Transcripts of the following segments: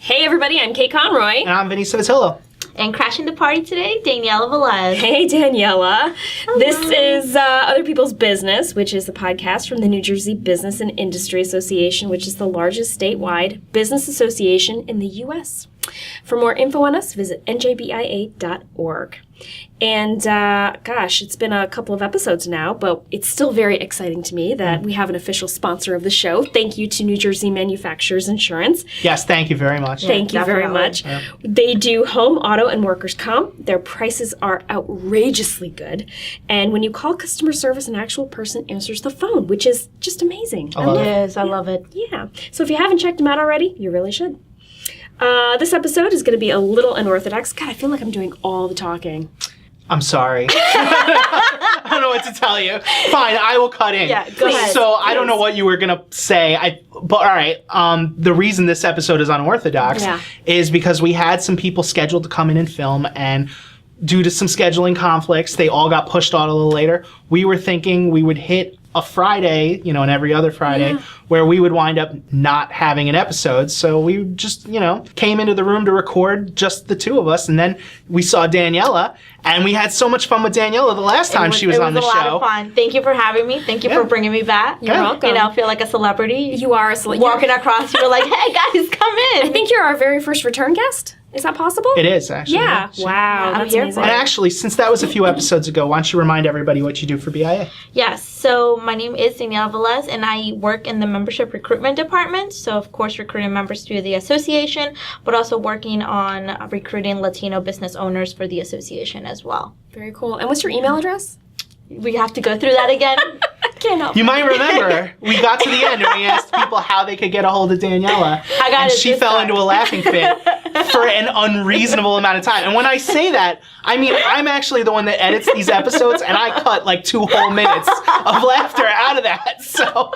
Hey everybody, I'm Kate Conroy. And I'm Vinny Sabatillo. And crashing the party today, Daniela Velez. Hey Daniela. Hello. This is Other People's Business, which is the podcast from the New Jersey Business and Industry Association, which is the largest statewide business association in the U.S. For more info on us, visit NJBIA.org. And gosh, it's been a couple of episodes now, but it's still very exciting to me that we have an official sponsor of the show. Thank you to New Jersey Manufacturers Insurance. Yes, thank you very much. Thank you very much. Yeah. They do home, auto, and workers' comp. Their prices are outrageously good. And when you call customer service, an actual person answers the phone, which is just amazing. I love it. Yes, I love it. Yeah. So if you haven't checked them out already, you really should. This episode is going to be a little unorthodox. God, I feel like I'm doing all the talking. I'm sorry. I don't know what to tell you. Fine, I will cut in. Yeah, go ahead. So I don't know what you were going to say. But all right, the reason this episode is unorthodox is because we had some people scheduled to come in and film, and due to some scheduling conflicts, they all got pushed out a little later. We were thinking we would hit a Friday, and every other Friday, where we would wind up not having an episode. So we just, came into the room to record just the two of us. And then we saw Daniela, and we had so much fun with Daniela the last time she was on the show. It was a lot of fun. Thank you for having me. Thank you for bringing me back. You're welcome. I feel like a celebrity. You are a celebrity. Walking across, you're like, hey guys, come in. I think you're our very first return guest. Is that possible? It is, actually. Yeah. Wow. I'm That's here amazing. for And it. actually, since that was a few episodes ago, why don't you remind everybody what you do for BIA? Yes, so my name is Daniela Velez, and I work in the membership recruitment department. So, of course, recruiting members through the association, but also working on recruiting Latino business owners for the association as well. Very cool. And what's your email address? We have to go through that again. Can't help. You might remember, we got to the end and we asked people how they could get a hold of Daniela. I got and it she this fell time. into a laughing fit for an unreasonable amount of time. And when I say that, I mean, I'm actually the one that edits these episodes, and I cut like 2 whole minutes of laughter out of that. So,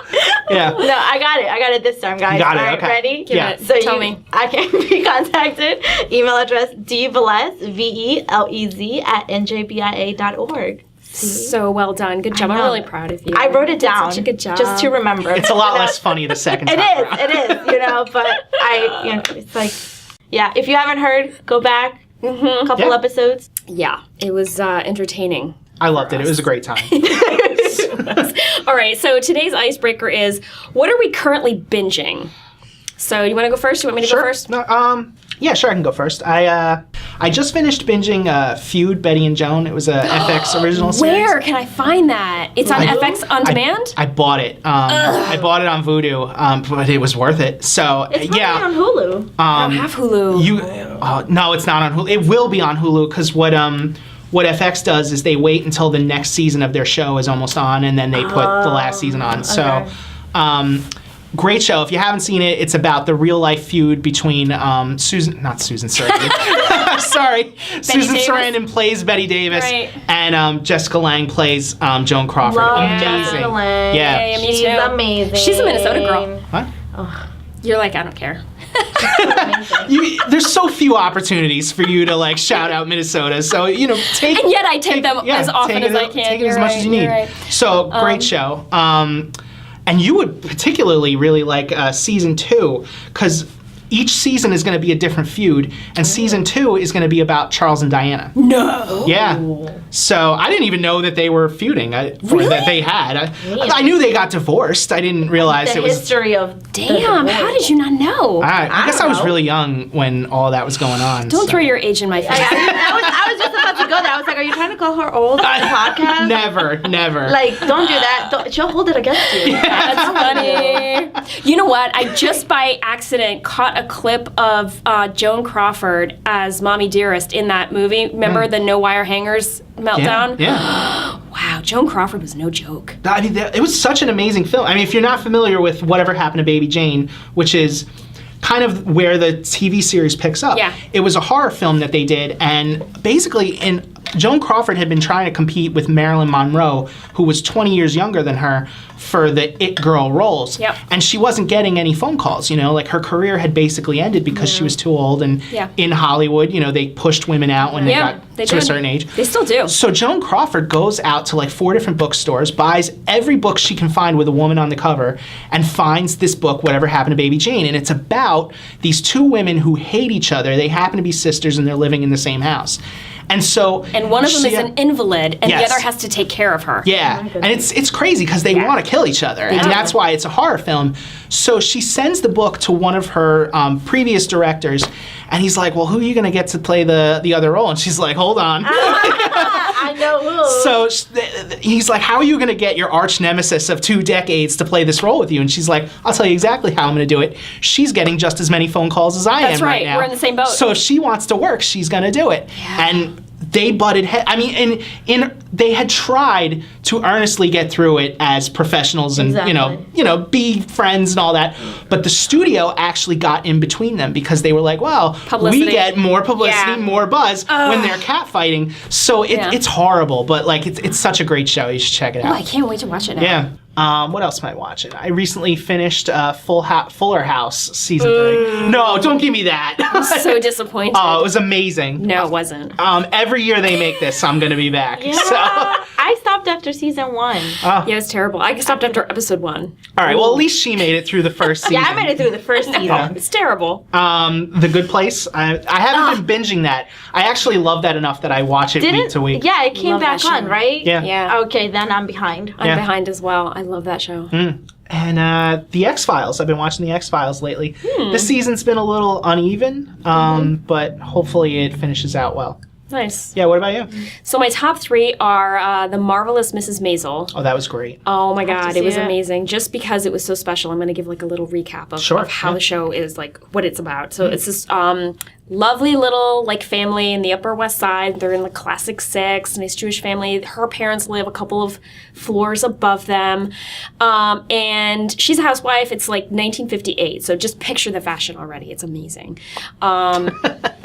yeah. No, I got it. I got it this time, guys. You got it, All right, okay. ready? Yeah. it. So Tell me. I can be contacted. Email address dvelez, VELEZ, @njbia.org. So well done. Good job. I'm know. really proud of you. I wrote it Did down. Such a good job. Just to remember. It's a lot less funny the second time around. It is, but it's like, if you haven't heard, go back a couple episodes. Yeah. It was entertaining. I loved it. It was a great time. All right. So today's icebreaker is, what are we currently binging? So you want to go first? You want me to go first? No, yeah, sure, I can go first. I just finished binging Feud, Betty and Joan. It was a FX original series. Where can I find that? It's on FX On Demand? I bought it. I bought it on Vudu, but it was worth it. So, It's probably on Hulu. I don't have Hulu. No, it's not on Hulu. It will be on Hulu because what FX does is they wait until the next season of their show is almost on, and then they put the last season on. So, great show. If you haven't seen it, it's about the real life feud between Susan Sarandon. Sorry. Susan Davis? Sarandon plays Betty Davis, Right. and Jessica Lange plays Joan Crawford. Love Amazing. Jessica Lange. Yeah. Yeah, me She's too. amazing. She's a Minnesota girl. What? You're like, I don't care. There's so few opportunities for you to shout out Minnesota, so take. And yet I take them as often as I can. Take it You're as much right, as you need. you're right. So great show. And you would particularly really like season 2 because each season is going to be a different feud, and season 2 is going to be about Charles and Diana. No. Yeah. So I didn't even know that they were feuding. Really? That they had. I knew they got divorced. I didn't realize The it was. history of Damn, how did you not know? I guess I don't was know. really young when all that was going on. Don't throw your age in my face. I was just about to go there. I was like, are you trying to call her old on the podcast? Never. Like, don't do that. She'll hold it against you. That's funny. You know what? I just by accident caught a clip of Joan Crawford as Mommy Dearest in that movie. Remember the no wire hangers meltdown? Yeah. Wow, Joan Crawford was no joke. I mean, it was such an amazing film. I mean, if you're not familiar with Whatever Happened to Baby Jane, which is kind of where the TV series picks up. Yeah. It was a horror film that they did, and basically in Joan Crawford had been trying to compete with Marilyn Monroe, who was 20 years younger than her, for the it girl roles. Yep. And she wasn't getting any phone calls, like her career had basically ended because she was too old. And in Hollywood, they pushed women out when they got to a certain age. They still do. So Joan Crawford goes out to 4 different bookstores, buys every book she can find with a woman on the cover, and finds this book, Whatever Happened to Baby Jane. And it's about these two women who hate each other. They happen to be sisters and they're living in the same house. And one of them is an invalid, and the other has to take care of her. Yeah, and it's crazy because they want to kill each other, and that's why it's a horror film. So she sends the book to one of her previous directors, and he's like, "Well, who are you going to get to play the other role?" And she's like, "Hold on." I know who. So he's like, "How are you going to get your arch nemesis of 2 decades to play this role with you?" And she's like, "I'll tell you exactly how I'm going to do it. She's getting just as many phone calls as I am right now. We're in the same boat. So if she wants to work, she's going to do it." Yeah. And they butted heads. I mean, they had tried to earnestly get through it as professionals and be friends and all that. But the studio actually got in between them because they were like, "Well, we get more publicity, more buzz when they're catfighting." So it's horrible, but it's such a great show. You should check it out. Oh, I can't wait to watch it now. Yeah. What else am I watching? I recently finished Fuller House season 3. No, don't give me that. I'm so disappointed. Oh, it was amazing. No, it wasn't. Every year they make this, I'm going to be back. Yeah. So. I stopped after season 1. Yeah, it was terrible. I stopped after episode 1. All right, well, at least she made it through the first season. Yeah, I made it through the first season. It's terrible. The Good Place. I haven't been binging that. I actually love that enough that I watch it week to week. Yeah, it came back on, right? Yeah. Okay, then I'm behind. I'm behind as well. I love that show. And The X-Files. I've been watching The X-Files lately. This season's been a little uneven, but hopefully it finishes out well. Nice. Yeah, what about you? So my top 3 are The Marvelous Mrs. Maisel. Oh, that was great. Oh my God, it was amazing. Just because it was so special, I'm going to give a little recap of how the show is, what it's about. So it's this lovely little family in the Upper West Side. They're in the classic 6, nice Jewish family. Her parents live a couple of floors above them. And she's a housewife. It's 1958. So just picture the fashion already. It's amazing.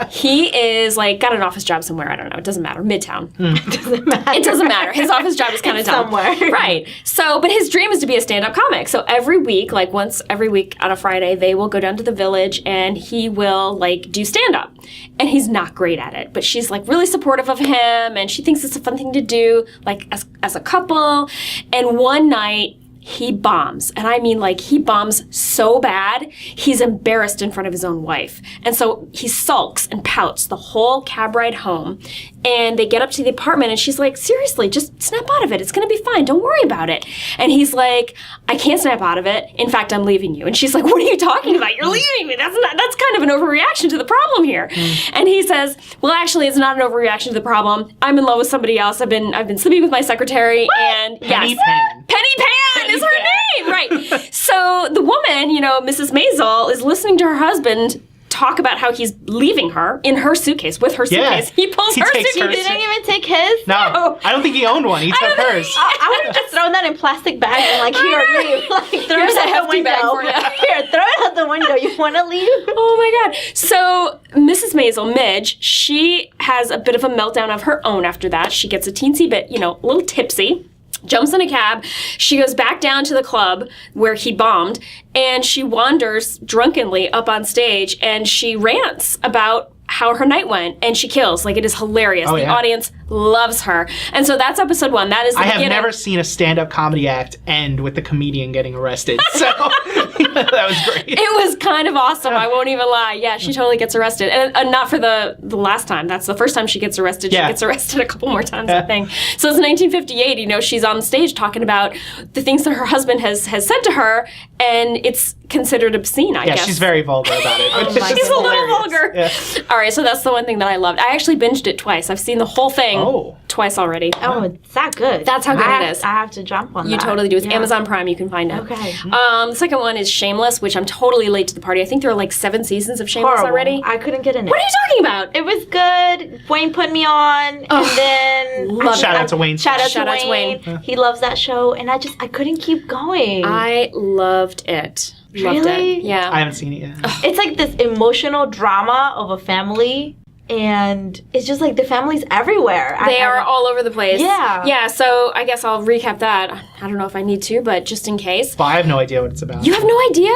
He is got an office job somewhere. I don't know. It doesn't matter. Midtown. It doesn't matter. His office job is kind of dumb. Somewhere. Right. So, but his dream is to be a stand-up comic. So every week, once every week on a Friday, they will go down to the Village and he will do stand-up. And he's not great at it. But she's really supportive of him and she thinks it's a fun thing to do, as a couple. And one night, he bombs. And I mean, he bombs so bad, he's embarrassed in front of his own wife. And so he sulks and pouts the whole cab ride home. And they get up to the apartment and she's like, seriously, just snap out of it. It's going to be fine. Don't worry about it. And he's like, I can't snap out of it. In fact, I'm leaving you. And she's like, what are you talking about? You're leaving me. That's kind of an overreaction to the problem here. And he says, well, actually, it's not an overreaction to the problem. I'm in love with somebody else. I've been sleeping with my secretary. What? And Penny yes, Pan. Penny Pan is her name. Right. So the woman, Mrs. Maisel, is listening to her husband talk about how he's leaving her in her suitcase with her suitcase. He pulls her suitcase. He didn't even take his? No. I don't think he owned one. He took hers. I would have just thrown that in plastic bag and here, leave. Throw Here's it a out the hefty window. bag for you. Here, throw it out the window. You want to leave? Oh my God. So Mrs. Maisel, Midge, she has a bit of a meltdown of her own after that. She gets a teensy bit, a little tipsy. Jumps in a cab. She goes back down to the club where he bombed, and she wanders drunkenly up on stage, and she rants about how her night went, and she kills. It is hilarious. The audience loves her. And so that's episode 1. That is the beginning. I have never seen a stand-up comedy act end with the comedian getting arrested. So that was great. It was kind of awesome. I won't even lie. Yeah, she totally gets arrested. And not for the last time. That's the first time she gets arrested. She gets arrested a couple more times, I think. So it's 1958. She's on stage talking about the things that her husband has said to her, and it's considered obscene, I guess. Yeah, she's very vulgar about it. She's a little vulgar. Yeah. All right, so that's the one thing that I loved. I actually binged it twice. I've seen the whole thing twice already. Oh, it's that good. That's how good it is. I have to jump on that. You totally do. It's Amazon Prime. You can find it. Okay. The second one is Shameless, which I'm totally late to the party. I think there are 7 seasons of Shameless already. I couldn't get in it. What are you talking about? It was good. Wayne put me on, and then shout out to Wayne. Shout out to Wayne. He loves that show, and I couldn't keep going. I loved it. Loved Really? it. Yeah. I haven't seen it yet. It's this emotional drama of a family, and it's just like the family's everywhere. They are all over the place. Yeah. Yeah, so I guess I'll recap that. I don't know if I need to, but just in case. But I have no idea what it's about. You have no idea?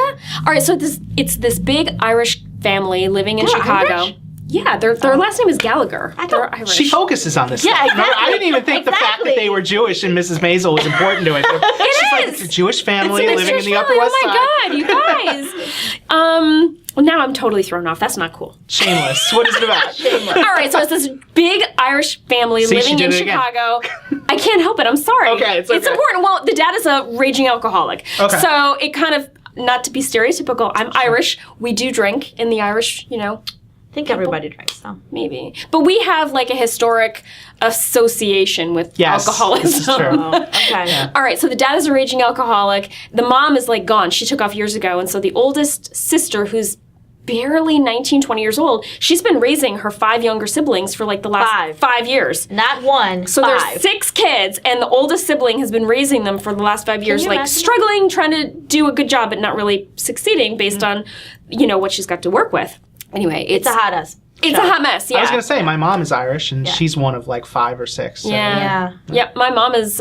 All right, so it's this big Irish family living in Chicago. Irish? Yeah, their last name is Gallagher. They're Irish. She focuses on this Yeah, stuff. exactly. I didn't even think the fact that they were Jewish and Mrs. Maisel was important to it. She's like, it's a Jewish family It's a living in Jewish the Upper family. West Side. Oh my God, you guys. Now I'm totally thrown off. That's not cool. Shameless. What is it about? Shameless. All right, so it's this big Irish family See, living she in did it again. Chicago. I can't help it. I'm sorry. Okay, it's okay. important. Well, the dad is a raging alcoholic. Okay. So it kind of, not to be stereotypical, I'm Irish. We do drink in the Irish, I think everybody drinks them. maybe. But we have like a historic association with Yes, alcoholism. this is true. Okay. Yeah. All right, so the dad is a raging alcoholic. The mom is like gone. She took off years ago. And so the oldest sister, who's barely 19, 20 years old, she's been raising her 5 younger siblings for like the last 5 years. Not one, So 5. there's 6 kids, and the oldest sibling has been raising them for the last 5 years, you like imagine struggling, trying to do a good job, but not really succeeding based on, what she's got to work with. Anyway, It's a hot ass. it's a hot mess. Yeah. I was going to say, my mom is Irish, and she's one of like 5 or 6. So, Yeah. Yep. My mom is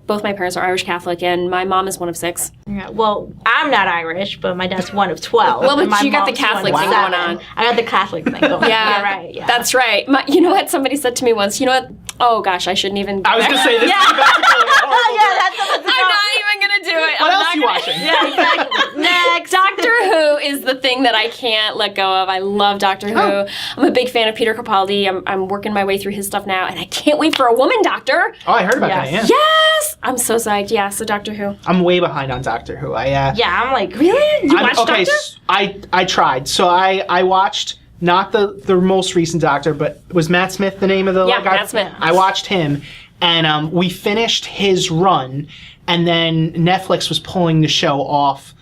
both my parents are Irish Catholic, and my mom is one of 6. Yeah. Well, I'm not Irish, but my dad's one of 12. Well, but and my you got the mom's Catholic one of thing going 7. on. I got the Catholic thing going on. Yeah, You're right. Yeah. That's right. You know what? Somebody said to me once. You know what? Oh gosh, I shouldn't even. I was going to say, this is about to go in a horrible yeah, that's what I'm not even gonna do it. What else are you watching? Yeah, exactly. Next. Doctor Who is the thing that I can't let go of. I love Doctor Who. I'm a big fan of Peter Capaldi. I'm working my way through his stuff now, and I can't wait for a woman doctor. Oh, I heard about that, yeah. Yes! I'm so psyched. Yeah, so Doctor Who. I'm way behind on Doctor Who. Yeah, I'm like, Really? You watched okay, Doctor? I tried. So I watched not the most recent Doctor, but was Matt Smith the name of the Yeah, guy? Matt Smith. I watched him, and we finished his run, and then Netflix was pulling the show off,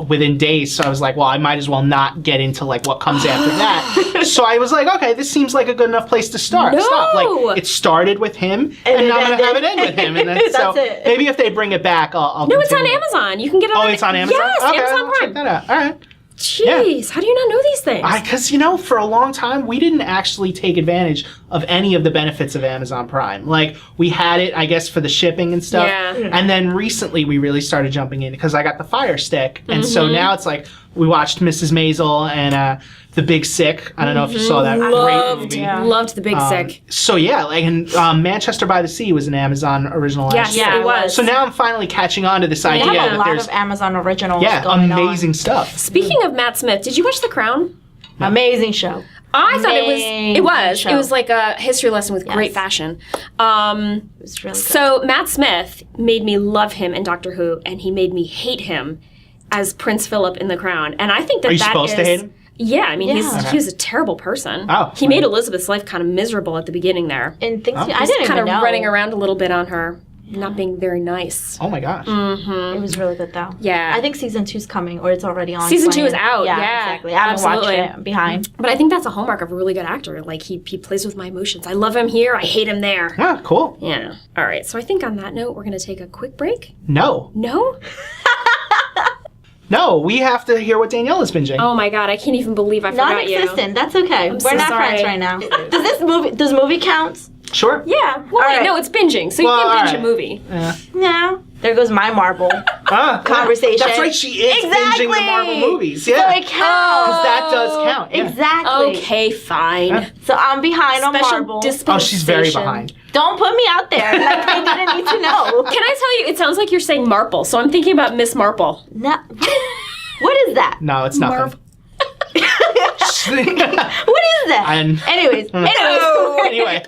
within days. So I was like, well, I might as well not get into like what comes after that. So I was like, okay, this seems like a good enough place to start. No! Stop. Like it started with him, and now I'm gonna have it end with him. And then, That's so it. maybe if they bring it back, I'll No, it's on continue. Amazon. You can get it on Oh, it's on Amazon? Yes, Okay, Amazon I'll check Prime. that out. All right. Jeez, how do you not know these things? Because, for a long time, we didn't actually take advantage of any of the benefits of Amazon Prime. Like, we had it, I guess, for the shipping and stuff. Yeah. And then recently, we really started jumping in because I got the Fire Stick. And so now it's like, we watched Mrs. Maisel and The Big Sick. I don't know if you saw that. Great movie. Loved The Big Sick. So, yeah, and Manchester by the Sea was an Amazon original last Yes, year. it was. So now I'm finally catching on to this they idea have a that lot there's of Amazon originals going amazing stuff. Speaking of Matt Smith, did you watch The Crown? on. Amazing show. I thought it was. show. It was like a history lesson with great fashion. It was really good. So Matt Smith made me love him in Doctor Who, and he made me hate him as Prince Philip in The Crown. And I think that Are you that supposed to is- hate him? Yeah, I mean, Yeah. he was a terrible person. Oh, he made Elizabeth's life kind of miserable at the beginning there. And things I He's didn't kind even of know. running around a little bit on her, not being very nice. Oh, my gosh. It was really good though. Yeah. I think season 2's coming, or it's already on. Season 2 playing. is out, yeah. exactly. I haven't Absolutely. watched it. I'm behind. But I think that's a hallmark of a really good actor. Like, he plays with my emotions. I love him here. I hate him there. Ah, cool. Yeah. All right. So I think on that note, we're going to take a quick break. No. No? No, we have to hear what Daniela's binging. Oh my God. I can't even believe I forgot you. Non-existent. That's okay. We're so not sorry. friends right now. Does movie count? Sure. Yeah. Well, wait, right. no, it's binging. So you Well, can binge all a right. movie. No. There goes my marble conversation. That's right, she is binging the Marvel movies. Yeah. So it Because counts. that does count. Yeah. Exactly. Okay, fine. So I'm behind on Special Marvel. Oh, she's very behind. Don't put me out there. Like I didn't need to know. Can I tell you, it sounds like you're saying Marple, so I'm thinking about Miss Marple. No. What is that? No, it's nothing. Marv- What is that? Anyways. Anyway.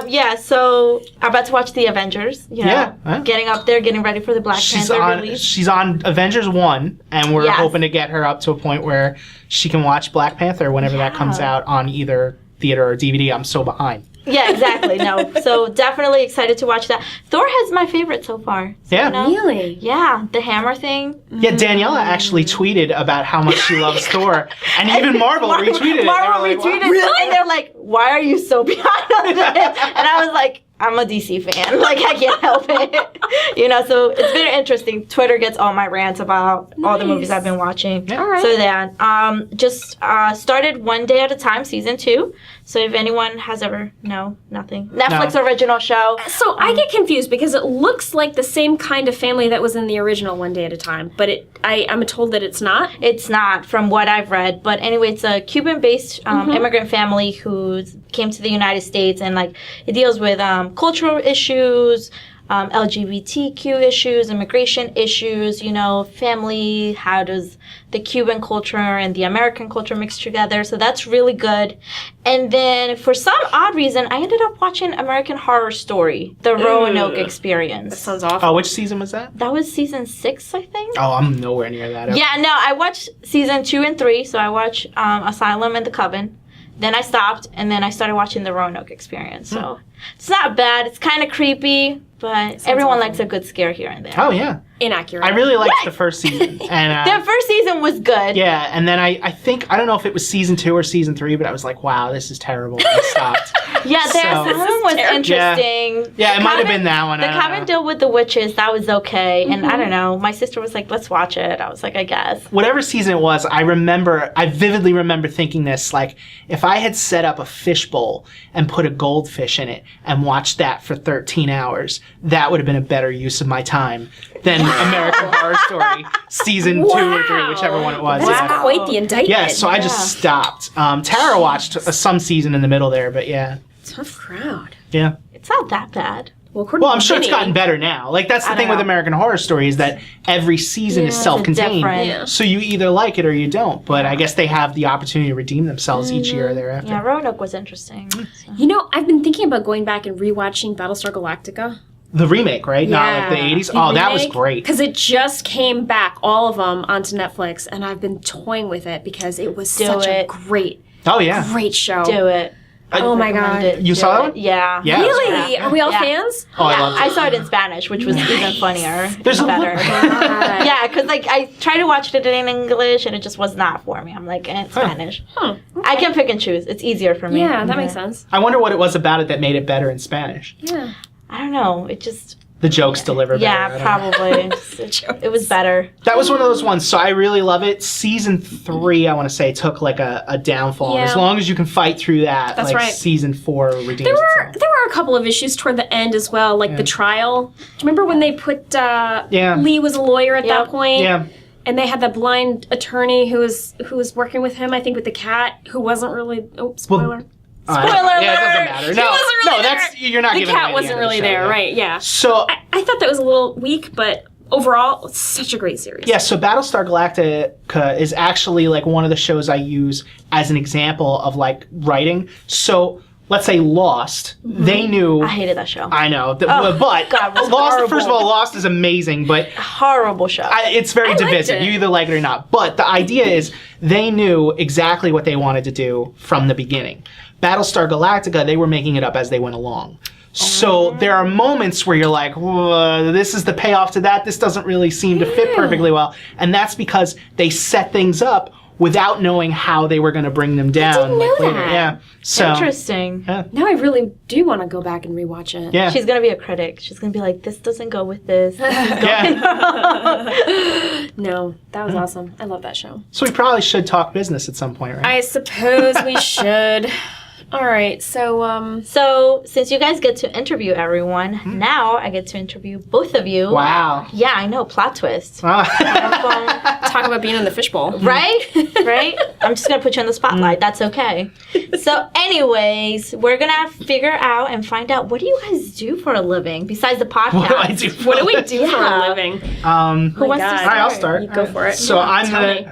Yeah, so I'm about to watch the Avengers. You know, Yeah, huh? getting up there, getting ready for the Black Panther release. She's on Avengers 1, and we're Yes. hoping to get her up to a point where she can watch Black Panther whenever that comes out on either theater or DVD. I'm so behind. Yeah, exactly. No, so definitely excited to watch that. Thor has my favorite so far. So, Yeah. you know, Really? yeah, the hammer thing. Yeah, Daniela actually tweeted about how much she loves Thor, and even Marvel retweeted it. Marvel They were like, retweeted "What?" it, and they're like, "Why are you so behind on this?" And I was like, I'm a DC fan. Like, I can't help it. You know, so it's very interesting. Twitter gets all my rants about all the movies I've been watching. Yeah. All right. So yeah, just started One Day at a Time, season 2. So if anyone has ever, nothing. Netflix original show. So I get confused because it looks like the same kind of family that was in the original One Day at a Time, but I'm told that it's not. It's not, from what I've read. But anyway, it's a Cuban-based immigrant family who came to the United States, and like it deals with cultural issues, LGBTQ issues, immigration issues, family, how does the Cuban culture and the American culture mix together. So that's really good. And then for some odd reason, I ended up watching American Horror Story, The Roanoke Experience. That sounds awful. Oh, which season was that? That was season 6, I think. Oh, I'm nowhere near that. Okay. Yeah, no, I watched season 2 and 3. So I watched Asylum and The Coven. Then I stopped, and then I started watching The Roanoke Experience. So it's not bad. It's kind of creepy, but everyone likes a good scare here and there. Oh, yeah. Inaccurate. I really liked the first season. And The first season was good. yeah, and then I think, I don't know if it was season 2 or season 3, but I was like, wow, this is terrible. And I stopped. Yeah, the Asylum was interesting. Yeah, it The might have Coven- been that one. The I don't Coven know. deal with the witches, that was okay. And I don't know, my sister was like, let's watch it. I was like, I guess. Whatever season it was, I vividly remember thinking this, like, if I had set up a fishbowl and put a goldfish in it and watched that for 13 hours, that would have been a better use of my time than American Horror Story season 2 or 3, whichever one it was. That's Yeah. quite the indictment. Yeah, so I just stopped. Tara watched some season in the middle there, but yeah. Tough crowd. Yeah. It's not that bad. Well, according Well, to I'm sure it's Vinny- gotten better now. Like, that's the I thing don't with know. American Horror Story is that every season is self-contained. different. Yeah. So you either like it or you don't. But I guess they have the opportunity to redeem themselves each year thereafter. Yeah, Roanoke was interesting. So. I've been thinking about going back and rewatching Battlestar Galactica. The remake, right? Not like the 80s? Oh, that was great. Because it just came back, all of them, onto Netflix, and I've been toying with it because it was such a great Oh, yeah. show. Do it. Oh my Recommend God. it. You Do saw it. it? Yeah. Yeah. Really? Yeah. Are we all Yeah. fans? Oh, I Yeah, loved I it. saw it in Spanish, which was even funnier. There's a better. God. Yeah, because like I tried to watch it in English and it just was not for me. I'm like, it's Spanish. Huh. I can pick and choose. It's easier for me. Yeah, that makes sense. I wonder what it was about it that made it better in Spanish. Yeah. I don't know. It just The jokes deliver better. I yeah, don't know. probably. It was better. That was one of those ones. So I really love it. Season 3, I want to say, took like a downfall. And Yeah. as long as you can fight through that, That's like right. season 4 redeems There itself. were a couple of issues toward the end as well, like the trial. Do you remember when they put Lee was a lawyer at that point? Yeah. And they had the blind attorney who was working with him, I think with the cat, who wasn't really spoiler. Spoiler Yeah, it alert! doesn't matter. He No, wasn't really no, that's there. you're not The giving away cat the wasn't end of the really show, there, yeah. right? Yeah. So I thought that was a little weak, but overall, it's such a great series. yeah, so Battlestar Galactica is actually like one of the shows I use as an example of like writing. So let's say Lost, they knew. I hated that show. I know, but God, it was Lost. horrible. First of all, Lost is amazing, but Horrible show. it's very liked divisive. it. You either like it or not. But the idea is they knew exactly what they wanted to do from the beginning. Battlestar Galactica, they were making it up as they went along. So there are moments where you're like, this is the payoff to that. This doesn't really seem to fit perfectly well. And that's because they set things up without knowing how they were going to bring them down. didn't know later. that. Yeah. So, Interesting. Now I really do want to go back and rewatch it. yeah. She's gonna be a critic. She's gonna be like, this doesn't go with this. yeah. No, that was awesome. I love that show. So we probably should talk business at some point, right? I suppose we should. All right, so So, since you guys get to interview everyone, now I get to interview both of you. Wow. Yeah, I know. Plot twist. talk about being in the fishbowl. Right? Right? I'm just going to put you on the spotlight. That's okay. So, anyways, we're going to figure out and find out, what do you guys do for a living besides the podcast? What do I do? What do we do for Yeah. a living? Who wants to God. start? All right, I'll start. You go for it. So I'm Tell me.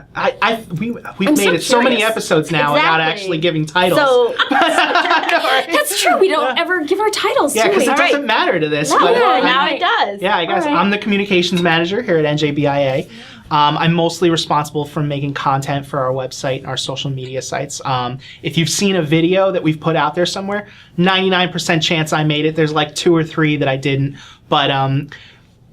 we've I'm made so it so many curious. episodes now without Exactly. actually giving titles. So, That's true. We don't ever give our titles, yeah, do because we? it doesn't matter to this. no, but now I'm- it does. yeah, I guess All right. I'm the communications manager here at NJBIA. I'm mostly responsible for making content for our website and our social media sites. If you've seen a video that we've put out there somewhere, 99% chance I made it. There's like 2 or 3 that I didn't. But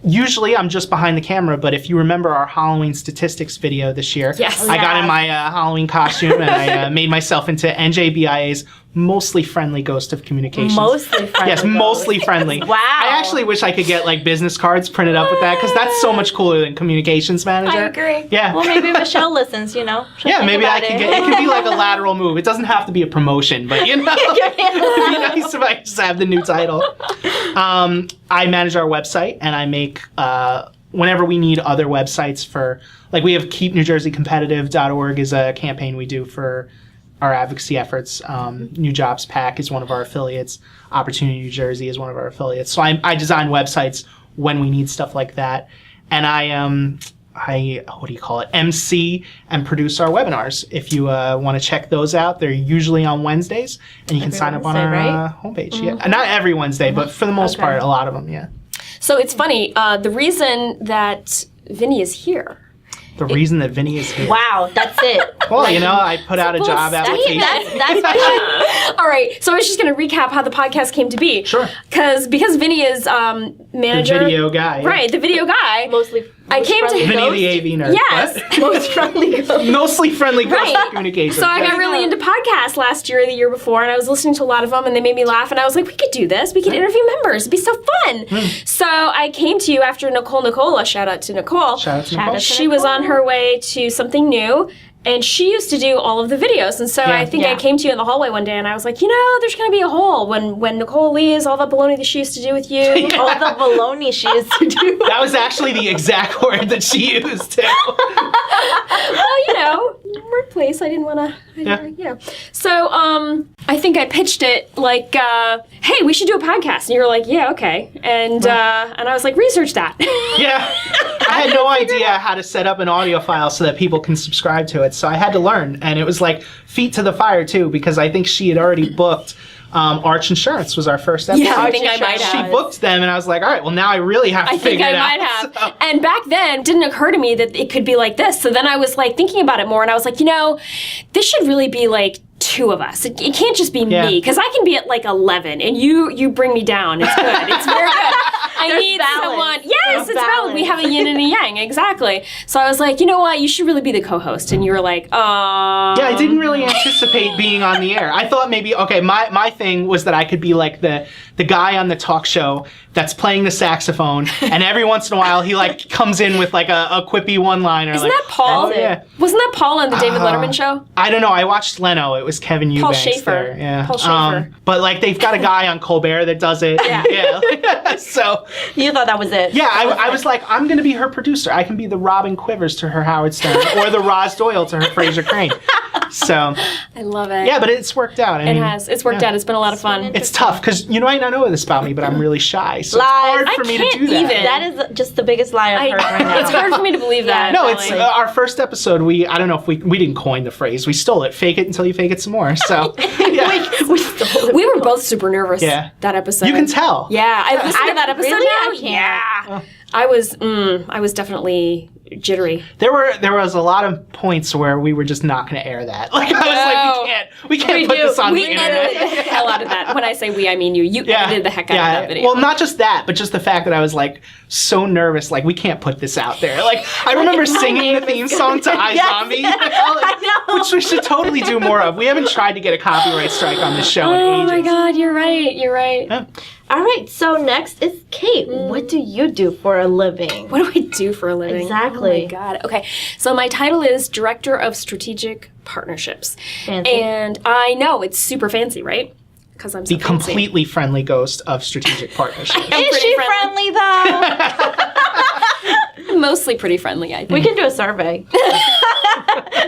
usually I'm just behind the camera. But if you remember our Halloween statistics video this year, Yes. I got in my Halloween costume and I made myself into NJBIA's mostly friendly ghost of communications. Mostly friendly. Yes, mostly friendly. Wow. I actually wish I could get like business cards printed up with that because that's so much cooler than communications manager. I agree. Yeah. Well, maybe Michelle listens, She'll yeah, think maybe I about could get it. Could be like a lateral move. It doesn't have to be a promotion, but it'd be nice if I just have the new title. I manage our website and I make whenever we need other websites for, like we have keepnewjerseycompetitive.org is a campaign we do for our advocacy efforts. New Jobs PAC is one of our affiliates. Opportunity New Jersey is one of our affiliates. So I design websites when we need stuff like that. And I what do you call it? MC and produce our webinars. If you want to check those out, they're usually on Wednesdays, and you can sign up on our homepage. Mm-hmm. Yeah, not every Wednesday, but for the most part, a lot of them. Yeah. So it's funny. The reason that Vinny is here. The reason that Vinny is here. Wow, that's it. Well, I put out a job application. That's All right, so I was just going to recap how the podcast came to be. Sure. Because Vinny is manager. The video guy. Right, the video guy. I came to Vinny the AV nerd. Yes. Most friendly ghost. Mostly friendly ghost Right. communication. So I got really into podcasts last year or the year before, and I was listening to a lot of them, and they made me laugh, and I was like, we could do this. We could interview members. It'd be so fun. So I came to you after Nicola. Shout out to Nicole. Shout out to Nicole. She was on her way to something new, and she used to do all of the videos. And so I think I came to you in the hallway one day, and I was like, there's going to be a hole when Nicole leaves, all the baloney that she used to do with you. All the baloney she used to do. That was actually the exact word that she used, too. Well, workplace. I didn't want to, So I think I pitched it like, hey, we should do a podcast. And you were like, yeah, okay. And I was like, research that. Yeah. I had no idea how to set up an audio file so that people can subscribe to it. So I had to learn. And it was like feet to the fire, too, because I think she had already booked Arch Insurance was our first episode. Yeah, I think I might have. She booked them, and I was like, all right, well, now I really have to figure it out. I think I might have. So. And back then, it didn't occur to me that it could be like this. So then I was like thinking about it more, and I was like, this should really be like two of us. It can't just be me, because I can be at like 11, and you bring me down. It's good. It's very good. I need someone. Yes, it's valid. We have a yin and a yang, exactly. So I was like, you know what? You should really be the co-host. And you were like, Yeah, I didn't really anticipate being on the air. I thought maybe, my thing was that I could be like the guy on the talk show that's playing the saxophone, and every once in a while he like comes in with like a quippy one-liner. Isn't that Paul? Oh, yeah. Wasn't that Paul on the David Letterman show? I don't know. I watched Leno. It was Kevin Eubanks. Paul Schaefer. There. Yeah. Paul Schaefer. But like they've got a guy on Colbert that does it. Yeah. So you thought that was it. Yeah, I was like, I'm going to be her producer. I can be the Robin Quivers to her Howard Stern, or the Roz Doyle to her Fraser Crane. So I love it. Yeah, but it's worked out. It has. It's worked out. It's been a lot of fun. It's tough because you might not know this about me, but I'm really shy. So it's hard for me to do that. That is just the biggest lie I've heard right now. It's hard for me to believe that. No, it's our first episode. I don't know if we didn't coin the phrase. We stole it. Fake it until you fake it some more. So yeah. we stole it. We were both super nervous. Yeah. That episode. You can tell. Yeah, I listened to that episode. Really? Now. I can't. Yeah. I was definitely jittery. There was a lot of points where we were just not going to air that. Like I was like, we can't put this on the internet. We edited the hell out of that. When I say we, I mean you. You edited the heck out of that video. Well, not just that, but just the fact that I was like so nervous. Like we can't put this out there. Like I remember singing the theme song to iZombie, I know. which we should totally do more of. We haven't tried to get a copyright strike on this show in ages. Oh my God, you're right. You're right. Yeah. All right, so next is Kate. What do you do for a living? What do I do for a living? Exactly. Oh my God. Okay, so my title is Director of Strategic Partnerships. Fancy. And I know it's super fancy, right? Because I'm so the completely friendly ghost of strategic partnerships. Is she friendly though? Mostly pretty friendly, I think. We can do a survey.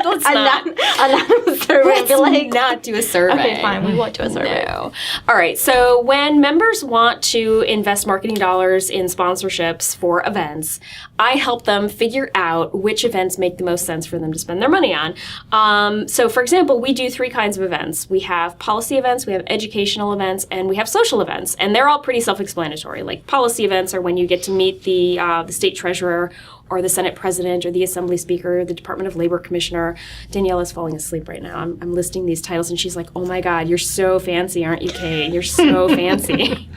Let's not. Anonymous survey. Let's not do a survey. Okay, fine. We won't do a survey. No. All right. So when members want to invest marketing dollars in sponsorships for events, I help them figure out which events make the most sense for them to spend their money on. So for example, we do 3 kinds of events. We have policy events, we have educational events, and we have social events. And they're all pretty self-explanatory. Like policy events are when you get to meet the state treasurer or the Senate President, or the Assembly Speaker, the Department of Labor Commissioner. Daniela's falling asleep right now. I'm listing these titles, and she's like, oh my God, you're so fancy, aren't you, Kate? You're so fancy.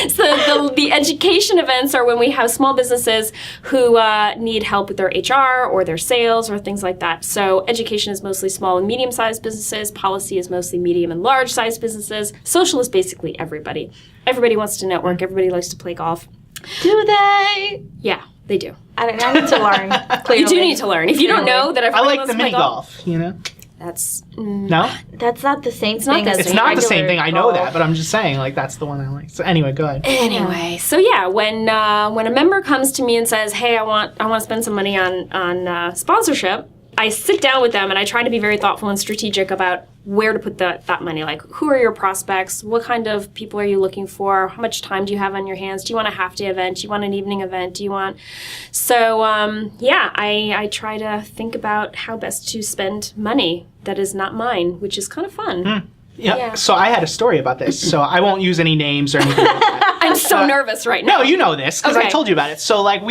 So the education events are when we have small businesses who need help with their HR or their sales or things like that. So education is mostly small and medium-sized businesses. Policy is mostly medium and large-sized businesses. Social is basically everybody. Everybody wants to network. Everybody likes to play golf. Do they? Yeah, they do. I need to learn. Clearly. You do need to learn. If you don't know that I everybody like wants the to play mini golf, That's No? That's not the same thing not as the It's not the same regular thing. I know golf. that, but I'm just saying, like, that's the one I like. So anyway, go ahead. Anyway, so yeah, when a member comes to me and says, "Hey, I want to spend some money on sponsorship," I sit down with them and I try to be very thoughtful and strategic about where to put that money. Like, who are your prospects? What kind of people are you looking for? How much time do you have on your hands? Do you want a half-day event? Do you want an evening event? Do you want... So, I try to think about how best to spend money that is not mine, which is kind of fun. Yeah. So I had a story about this, so I won't use any names or anything like that. I'm so nervous right now. No, you know this, because I Okay. told you about it. So, like,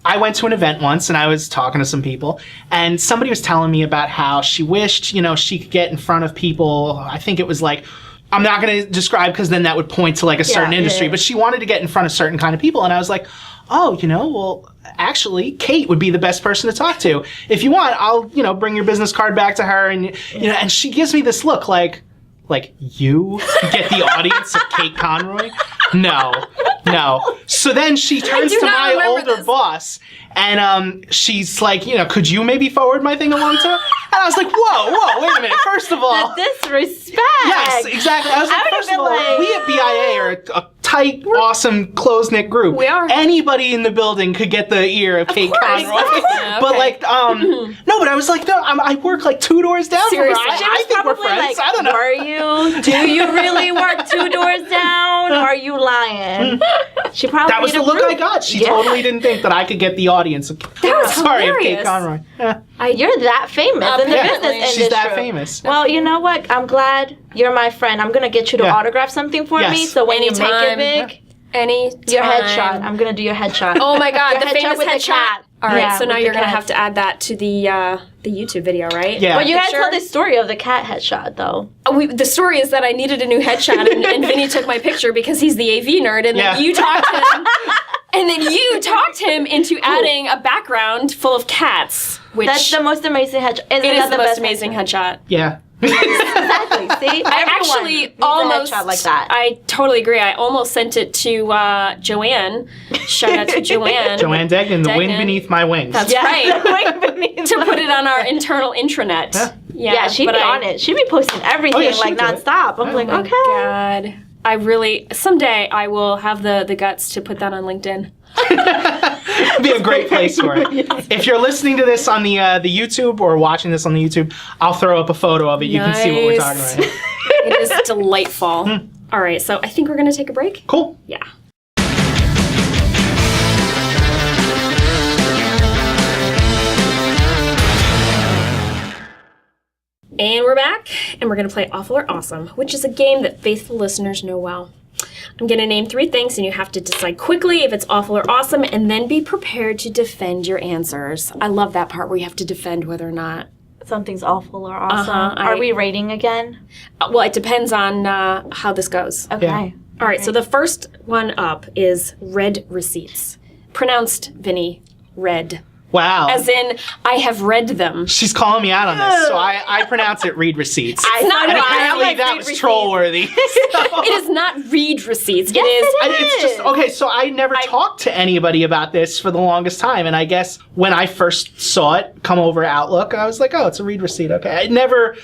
I went to an event once, and I was talking to some people, and somebody was telling me about how she wished, she could get in front of people. I think it was like, I'm not going to describe because then that would point to, like, a certain industry, but she wanted to get in front of certain kind of people, and I was like, oh, well, actually, Kate would be the best person to talk to. If you want, I'll, bring your business card back to her, and, and she gives me this look like you get the audience of Kate Conroy? No. So then she turns to my older boss, and she's like, could you maybe forward my thing along to her? And I was like, whoa, wait a minute. First of all... The disrespect! Yes, exactly. I was like, first of all, we at BIA are a tight, awesome, close-knit group. We are. Anybody in the building could get the ear of Kate Conroy. Yeah, But, okay. no, but I was like, no, I work like 2 doors down from her. Seriously. I think we're friends. I don't know. Do you really work 2 doors down? Or are you lying? She probably That was the look I got. She totally didn't think that I could get the audience of, was of Kate hilarious. Conroy. Yeah. You're that famous in the business industry. She's that famous. Well, you know what? I'm glad you're my friend. I'm going to get you to autograph something for me. Yes. So when you Anytime. make it big, Anytime. your headshot. I'm going to do your headshot. Oh my God, Your the famous with the headshot. cat. All right, Yeah, so now with you're the going to cat. have to add that to the YouTube video, right? Yeah. Well, you had to Sure. tell the story of the cat headshot, though. The story is that I needed a new headshot, and Vinny took my picture because he's the AV nerd, and then you talked him, into adding a background full of cats, which That's the most amazing headshot. it is that the most best amazing headshot. Yeah. Exactly. See, I actually almost a headshot like that. I totally agree. I almost sent it to Joanne. Shout out to Joanne. Joanne Degnan, the wind Degnan. beneath my wings. That's right. To put it on our internal intranet. Yeah, she'd be on it. She'd be posting everything she like would do it. nonstop. I'm like, okay. God. I really, someday I will have the guts to put that on LinkedIn. It'd be a great place for it. If you're listening to this on the YouTube or watching this on the YouTube, I'll throw up a photo of it. You can see what we're talking about. It is delightful. All right, so I think we're going to take a break. Cool. Yeah. And we're back, and we're going to play Awful or Awesome, which is a game that faithful listeners know well. I'm going to name 3 things, and you have to decide quickly if it's awful or awesome, and then be prepared to defend your answers. I love that part where you have to defend whether or not. Something's awful or awesome. Are we rating again? Well, it depends on how this goes. Okay. Yeah. All right, so the first one up is read receipts. Pronounced, Vinny, read. Wow. As in, I have read them. She's calling me out on this, so I pronounce it read receipts. It's not and read. apparently I like that read was receipts. troll-worthy. It is not read receipts. Yes, it is. It's just, okay, so I never talked to anybody about this for the longest time, and I guess when I first saw it come over Outlook, I was like, oh, it's a read receipt, okay. I never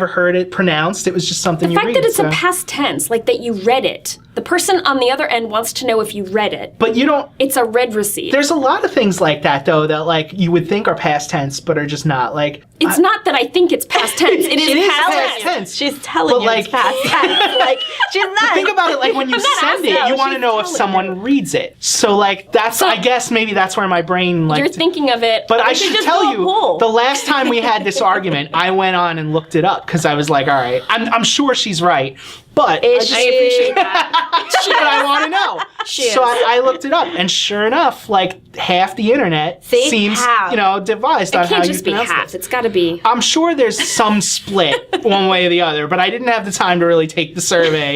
heard it pronounced. It was just something The you fact read. that it's a past tense, like that you read it. The person on the other end wants to know if you read it. But you don't... It's a read receipt. There's a lot of things like that, though, that, like, you would think are past tense, but are just not. Like, It's not that I think it's past tense. It is past tense. She's telling But, you it's past tense. Like, she's not. Think about it, like, when you send it, you want to know if someone reads it. So, like, I guess maybe that's where my brain, like... You're thinking of it. But I should should just tell do a you, poll. the last time we had this argument, I went on and looked it up because I was like, all right, I'm sure she's right, but I appreciate that. but I want to know. So I looked it up, and sure enough, like half the internet seems, devised on how you pronounce it. It can't just be half. It's got to be. I'm sure there's some split one way or the other, but I didn't have the time to really take the survey.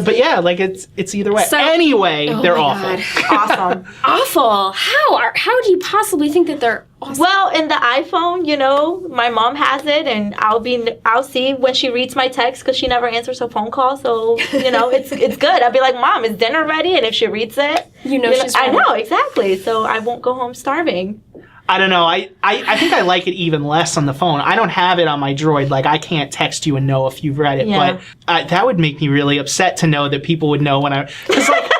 But yeah, like it's either way. So, anyway, they're awful. Awesome. Awful. How do you possibly think that they're awesome? Well, in the iPhone, my mom has it, and I'll see when she reads my text because she never answers her phone call. So it's good. I'll be like, Mom, is dinner ready? And if she reads it, she's ready. I know exactly. So I won't go home starving. I don't know. I think I like it even less on the phone. I don't have it on my Droid. Like, I can't text you and know if you've read it. Yeah. But that would make me really upset to know that people would know when I... Because, like,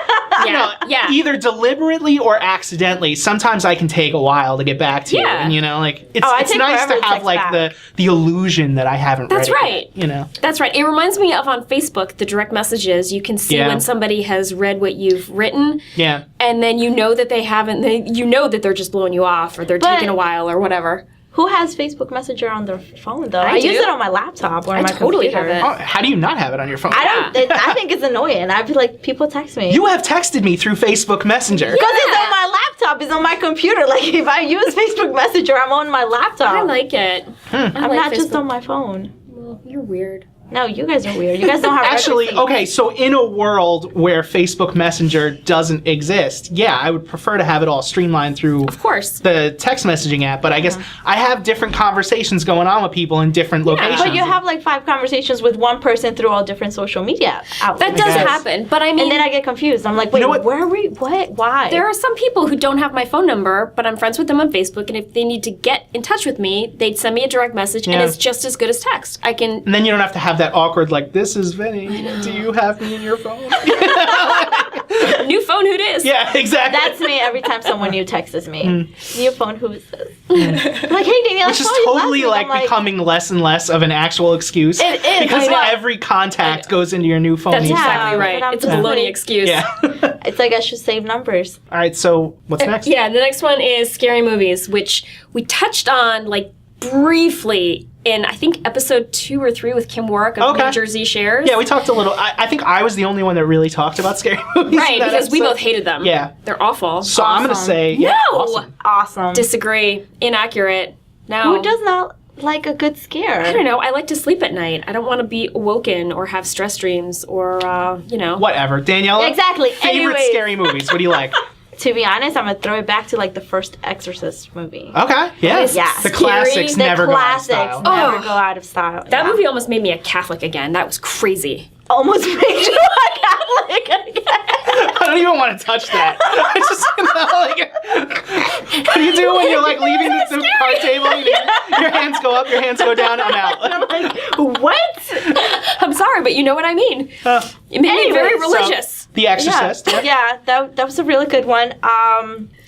either deliberately or accidentally, sometimes I can take a while to get back to you. And, it's nice to have, like, the illusion that I haven't read it. That's right. Yet, That's right. It reminds me of on Facebook, the direct messages. You can see when somebody has read what you've written. Yeah. And then you know that they haven't, that they're just blowing you off or they're taking a while or whatever. Who has Facebook Messenger on their phone, though? I use it on my laptop or my totally computer. have it. Oh, how do you not have it on your phone? I think it's annoying. I'd be like, people text me. You have texted me through Facebook Messenger. Because it's on my laptop. It's on my computer. Like, if I use Facebook Messenger, I'm on my laptop. I like it. I'm not just on my phone. Well, you're weird. No, you guys are weird. You guys don't have Actually, okay, so in a world where Facebook Messenger doesn't exist, I would prefer to have it all streamlined through the text messaging app, but I guess I have different conversations going on with people in different locations. But you have like 5 conversations with one person through all different social media outlets. That does happen, but I mean... And then I get confused. I'm like, wait, where are we? What? Why? There are some people who don't have my phone number, but I'm friends with them on Facebook, and if they need to get in touch with me, they'd send me a direct message, and it's just as good as text. And then you don't have to have that awkward, like, this is Vinny. Do you have me in your phone? New phone, who dis? Yeah, exactly. That's me every time someone new texts me. New phone, who is this? Like, hey, Daniela, which is totally like becoming less and less of an actual excuse. It is. Because every contact goes into your new phone. That's exactly right. It's a baloney excuse. Yeah. It's like I should save numbers. All right, so what's next? Yeah, the next one is scary movies, which we touched on, like, briefly in, I think, episode 2 or 3 with Kim Warwick of New Jersey Shares. Yeah, we talked a little. I think I was the only one that really talked about scary movies. Right, because we both hated them. Yeah. They're awful. So I'm going to say, Awesome. Disagree. Inaccurate. No. Who does not like a good scare? I don't know. I like to sleep at night. I don't want to be awoken or have stress dreams or, Whatever. Daniela? Exactly. Favorite scary movies. What do you like? To be honest, I'm going to throw it back to, like, the first Exorcist movie. Okay, yeah. The classics never go out of style. Never go out of style. That movie almost made me a Catholic again. That was crazy. Almost made you a Catholic again. I don't even want to touch that. I just, what do you do when you're, like, leaving the card table? Your hands go up, your hands go down, I'm out. And I'm like, what? I'm sorry, but you know what I mean. It made me very religious. So, The Exorcist. Yeah, that was a really good one.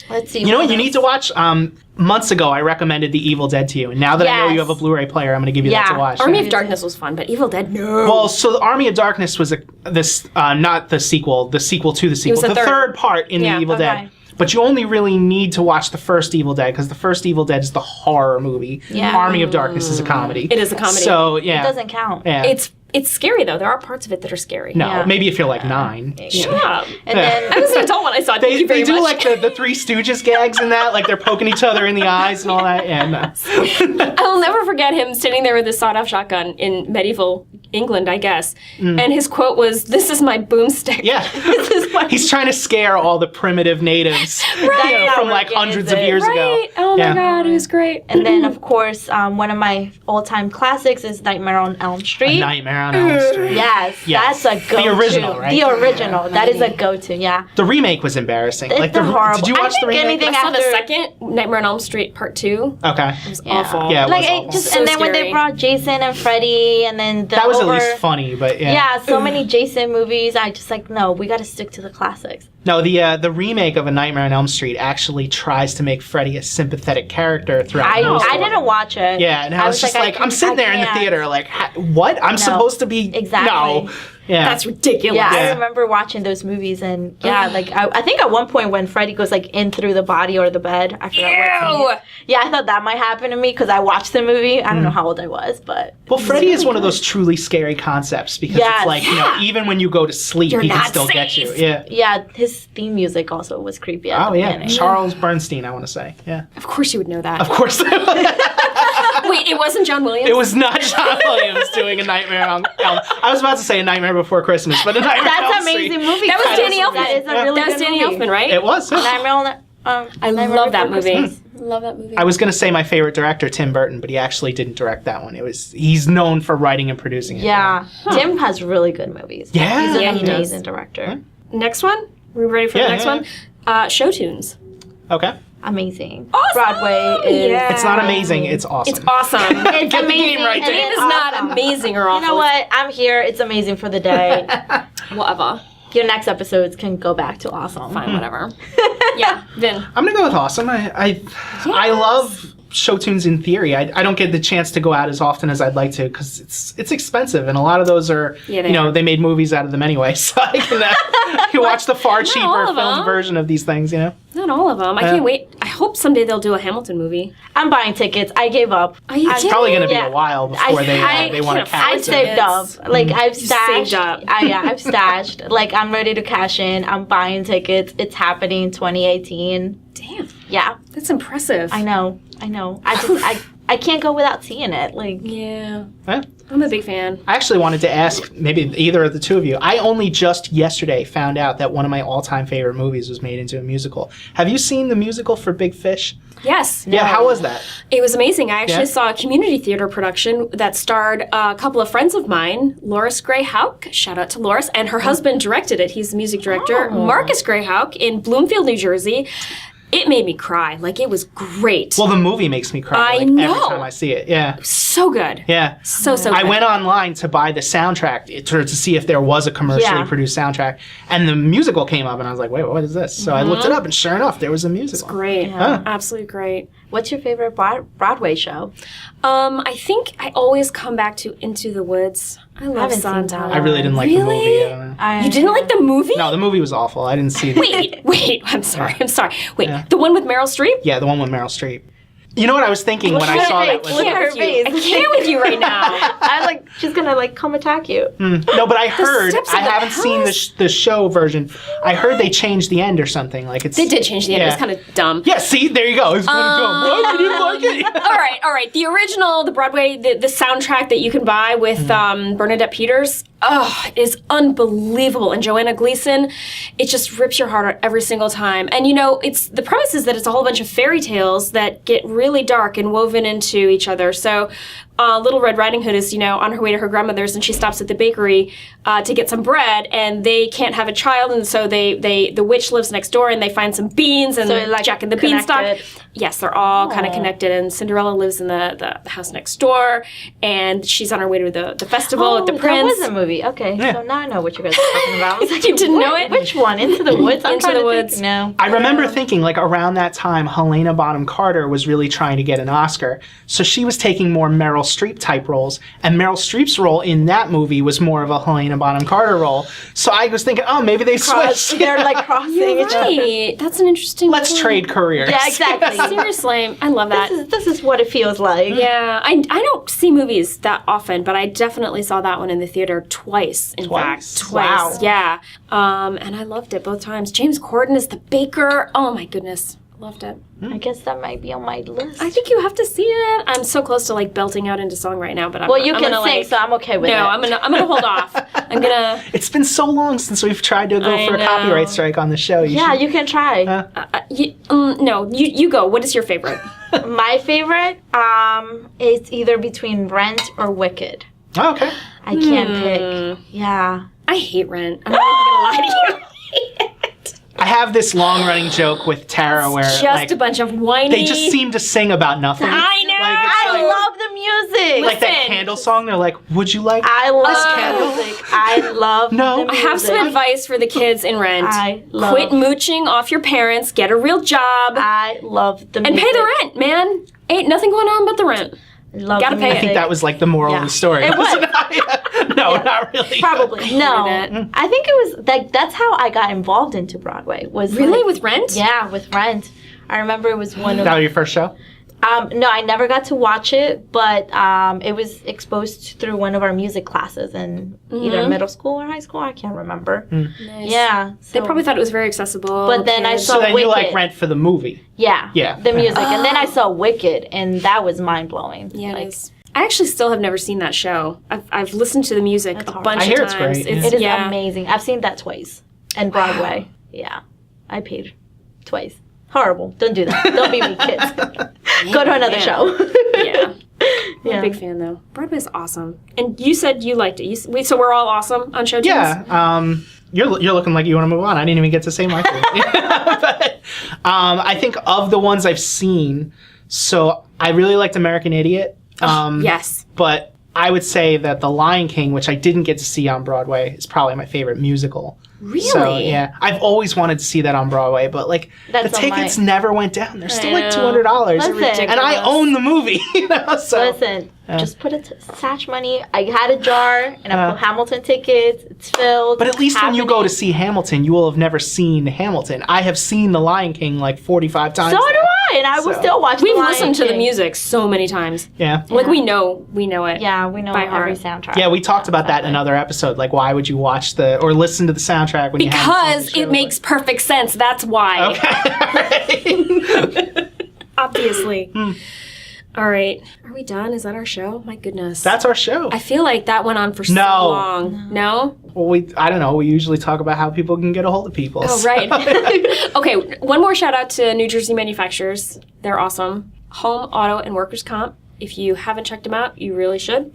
Let's see. You know what you need to watch? Months ago, I recommended The Evil Dead to you, and now that I know you have a Blu-ray player, I'm going to give you that to watch. Army of Darkness was fun, but Evil Dead, no. Well, so the Army of Darkness was not the sequel to the sequel. It was the third part in The Evil Dead. But you only really need to watch the first Evil Dead, because the first Evil Dead is the horror movie. Yeah. Army of Darkness is a comedy. It is a comedy. So, yeah. It doesn't count. Yeah. It's scary, though. There are parts of it that are scary. No, maybe if you're like 9. Shut up. And then I was an adult when I saw it. Thank you very much. They do like the Three Stooges gags in that, like they're poking each other in the eyes and all that. And I'll never forget him sitting there with his sawed-off shotgun in medieval England, I guess. And his quote was, "This is my boomstick." Yeah. He's trying to scare all the primitive natives from like hundreds of years ago. Oh my God, it was great. And then, of course, one of my all-time classics is Nightmare on Elm Street. Nightmare on Elm Street. Yes, that's a go-to. The original, right? The original. That is a go-to, The remake was embarrassing. It's horrible. Did you watch the remake? I saw the second Nightmare on Elm Street Part 2. Okay. It was awful. Yeah, it was awful. And then when they brought Jason and Freddy, and then that was at least funny, but yeah, so many Jason movies. I just no, we got to stick to the classics. No, the remake of A Nightmare on Elm Street actually tries to make Freddy a sympathetic character throughout. I didn't watch it. Yeah, and I was just like I'm sitting there in the theater, like, what? I'm supposed to be exactly. No. Yeah. That's ridiculous. Yeah, Yeah. I remember watching those movies, and like I think at one point when Freddy goes like in through the body or the bed, I forgot what. Yeah, I thought that might happen to me because I watched the movie. I don't know how old I was, but Well, Freddy is one of those truly scary concepts because Yes. it's like, you know, even when you go to sleep, You're he can not still get you. safe. Yeah. yeah, his theme music also was creepy. At Oh, the yeah. beginning. Charles Bernstein, I want to say. Yeah. Of course you would know that. Of course. Wait, it wasn't John Williams? It was not John Williams doing A Nightmare on Elm. I was about to say A Nightmare Before Christmas, but A Nightmare on That's Elm an amazing Street. movie. That was That Danny is- Elfman. That is a Yeah. really That was good Danny movie. Elfman, right? It was. Yeah. Nightmare on I Nightmare love that Before movie. Christmas. Love that movie. I was going to say my favorite director, Tim Burton, but he actually didn't direct that one. He's known for writing and producing it. Yeah, Tim has really good movies. Yeah. He's an Yeah, he does. amazing director. Next one? We ready for Yeah, the next yeah, one? Show tunes. Okay. Amazing. Awesome! Broadway is. Yeah. It's not amazing. It's awesome. It's awesome. It's Get the amazing. game right and there. It it's is not awesome. amazing or awful. You know what? I'm here. It's amazing for the day. Whatever. Your next episodes can go back to awesome. Fine, whatever. Yeah, Vin. I'm going to go with awesome. I love show tunes in theory. I don't get the chance to go out as often as I'd like to because it's expensive, and a lot of those are, Yeah, they you know, are. they made movies out of them anyway, so I can you watch the far cheaper all of filmed them. version of these things, you know? Not all of them. I can't wait. I hope someday they'll do a Hamilton movie. I'm buying tickets. I gave up. Are you I'm kidding? Probably going to be Yeah. a while before they want to can't catch I afford it. saved up. tickets. Like I've saved stashed. up. I've stashed. Like I'm ready to cash in. I'm buying tickets. It's happening in 2018. Damn, Yeah, that's impressive. I know. I can't go without seeing it. Like Yeah, Yeah. I'm a big fan. I actually wanted to ask maybe either of the two of you. I only just yesterday found out that one of my all-time favorite movies was made into a musical. Have you seen the musical for Big Fish? Yes. Yeah, how was that? It was amazing. I actually Yeah? saw a community theater production that starred a couple of friends of mine, Loris Gray Hauk, shout out to Loris, and her husband directed it. He's the music director, Marcus Gray Hauk in Bloomfield, New Jersey. It made me cry. Like, it was great. Well, the movie makes me cry I every know. time I see it. Yeah. So good. Yeah. So good. I went online to buy the soundtrack to see if there was a commercially Yeah. produced soundtrack, and the musical came up, and I was like, wait, what is this? So I looked it up, and sure enough, there was a musical. Great. Huh. Absolutely great. what's your favorite Broadway show? I think I always come back to Into the Woods. I love haven't seen Sondheim. that. I really didn't like the Really? movie. I don't know. You didn't like the movie? No, the movie was awful. I didn't see it. Wait. I'm sorry. Wait, Yeah. the one with Meryl Streep? Yeah, the one with Meryl Streep. You know what I was thinking when I saw that was Look at her I can't face. with you right now. I'm like, she's gonna like come attack you. no, but I heard Steps I of the haven't seen Palace? the show version. I heard they changed the end or something. Like it's They did change the end. It was Yeah. kind of dumb. Yeah, see, there you go. It's kind of dumb. What? You didn't like it? All right. The original, the Broadway, the soundtrack that you can buy with Bernadette Peters, is unbelievable. And Joanna Gleason, it just rips your heart out every single time. And it's the premise is that it's a whole bunch of fairy tales that get really dark and woven into each other. So Little Red Riding Hood is, on her way to her grandmother's, and she stops at the bakery to get some bread, and they can't have a child, and so the witch lives next door, and they find some beans and So it, like, Jack and the connected. Beanstalk. Yes, they're all kind of connected, and Cinderella lives in the house next door, and she's on her way to the festival with the prince. That was a movie. Okay, Yeah. so now I know what you guys are talking about. I was like, You didn't know it? Which one? Into the Woods? I'm Into trying the to Woods. Think. No. I remember thinking, like, around that time, Helena Bonham Carter was really trying to get an Oscar. So she was taking more Meryl Streep type roles. And Meryl Streep's role in that movie was more of a Helena Bonham Carter role. So I was thinking, oh, maybe they switched. They're like crossing You're each other. right. That's an interesting. Let's point. trade careers. Yeah, exactly. Seriously, I love that. This is what it feels like. Yeah, I don't see movies that often, but I definitely saw that one in the theater twice. In Twice? fact, Wow. twice. Yeah, and I loved it both times. James Corden is the baker. Oh my goodness, loved it. I guess that might be on my list. I think you have to see it. I'm so close to belting out into song right now, but I'm well, you I'm can gonna, sing, so I'm okay with it. No, I'm gonna hold off. I'm gonna. It's been so long since we've tried to go I for a know. copyright strike on the show. Yeah, you can try. No, you go. What is your favorite? My favorite, is either between Rent or Wicked. Oh, okay. I can't pick. Yeah. I hate Rent. I'm not even gonna lie to you. I have this long-running joke with Tara where Just like, a bunch of whiny. they just seem to sing about nothing. I know. Like, it's I like, love the music. like that Listen. candle song. They're like, would you like I love this the candle? music. I love No. the I I have some music. advice for the kids in Rent. I love- Quit mooching off your parents. Get a real job. I love the and music. pay the rent, man. Ain't nothing going on but the rent. Love Gotta the pay it. I think that was like the moral of the story. It was. No, not really. Probably. No. Internet. I think it was like that's how I got involved into Broadway. Was Really? like- With Rent? Yeah, with Rent. I remember it was one of That was your first show? no, I never got to watch it, but it was exposed through one of our music classes in either middle school or high school. I can't remember. Nice. Yeah, They so- probably thought it was very accessible. But then I kids. saw So then you like Wicked. Rent for the movie. Yeah, Yeah. the music, and then I saw Wicked, and that was mind blowing. Yeah, like, it is. I actually still have never seen that show. I've listened to the music That's a hard. bunch I hear of it's times. great, yeah. It is yeah. amazing. I've seen that twice, and Broadway. Yeah, I paid twice. Horrible. Don't do that. Don't be me, kids. Go to another man. show. Yeah. I'm Yeah. a big fan, though. Broadway's awesome. And you said you liked it. So we're all awesome on show teams? Yeah. You're looking like you want to move on. I didn't even get to say my thing. But, I think of the ones I've seen, so I really liked American Idiot. Yes. But I would say that The Lion King, which I didn't get to see on Broadway, is probably my favorite musical. Really? So, yeah. I've always wanted to see that on Broadway, but, like, That's the on tickets my- never went down. They're still like know. $200. Listen. And I own the movie, so. Listen, just put it stash money. I had a jar, and I put Hamilton tickets. It's filled. But at least when you go to happening. see Hamilton, you will have never seen Hamilton. I have seen The Lion King like 45 times. So now. do I, and I will So- still watch. We've The Lion listened to the King. music so many times. Yeah. Like, we know it. Yeah, we know by every heart. soundtrack. Yeah, we talked about that in another episode. Like, why would you watch or listen to the soundtrack when you haven't Because seen the it show? makes perfect sense. That's why. Okay. Obviously. All right. Are we done? Is that our show? My goodness. That's our show. I feel like that went on for so No. long. No? Well, I don't know. We usually talk about how people can get a hold of people. Oh, so- right. Okay, one more shout out to New Jersey manufacturers. They're awesome. Home, auto, and workers' comp. If you haven't checked them out, you really should.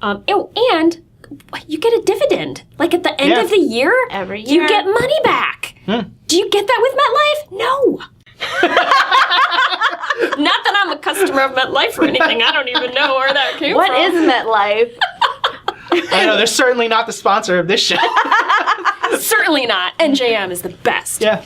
Oh, and you get a dividend. Like at the end Yeah. of the year, Every you year. get money back. Do you get that with MetLife? No. Not that I'm a customer of MetLife or anything. I don't even know where that came What from. is MetLife? I know they're certainly not the sponsor of this show. Certainly not. NJM is the best. Yeah.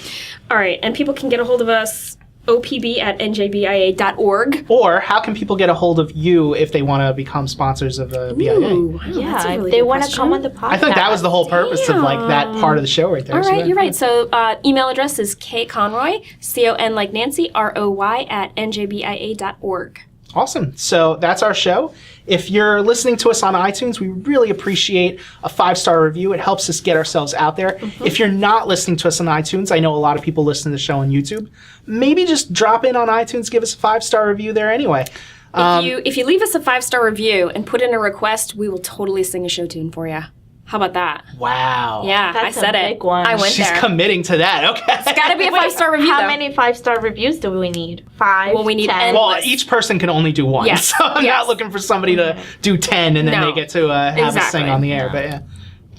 All right, and people can get a hold of us, opb@njbia.org. Or how can people get a hold of you if they want to become sponsors of BIA? Ooh, wow, that's a Yeah, really if they good want to question. come on the podcast. I thought that was the whole purpose of like that part of the show right there. All So right, that- you're right. So email address is kconroy, C-O-N like Nancy, R-O-Y @njbia.org. Awesome. So that's our show. If you're listening to us on iTunes, we really appreciate a 5-star review. It helps us get ourselves out there. If you're not listening to us on iTunes, I know a lot of people listen to the show on YouTube. Maybe just drop in on iTunes, give us a 5-star review there anyway. If you leave us a 5-star review and put in a request, we will totally sing a show tune for you. How about that? Wow. Yeah, That's I said a it. big one. I went She's there. committing to that. Okay. It's got to be a 5-star review. How though. many 5-star reviews do we need? 5? Well, we need 10? endless. Well, each person can only do one. Yes, So I'm yes. not looking for somebody to do 10 and then No. they get to have us Exactly. sing on the air. But yeah.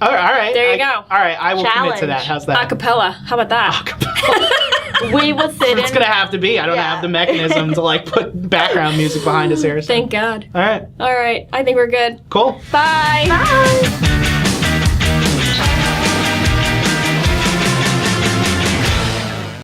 All right. There you go. All right. I will commit to that. Challenge. How's that? Acapella. How about that? We will sit It's in. going to have to be. I don't Yeah. have the mechanism to like put background music behind us here. So. Thank God. All right. All right. I think we're good. Cool. Bye. Bye.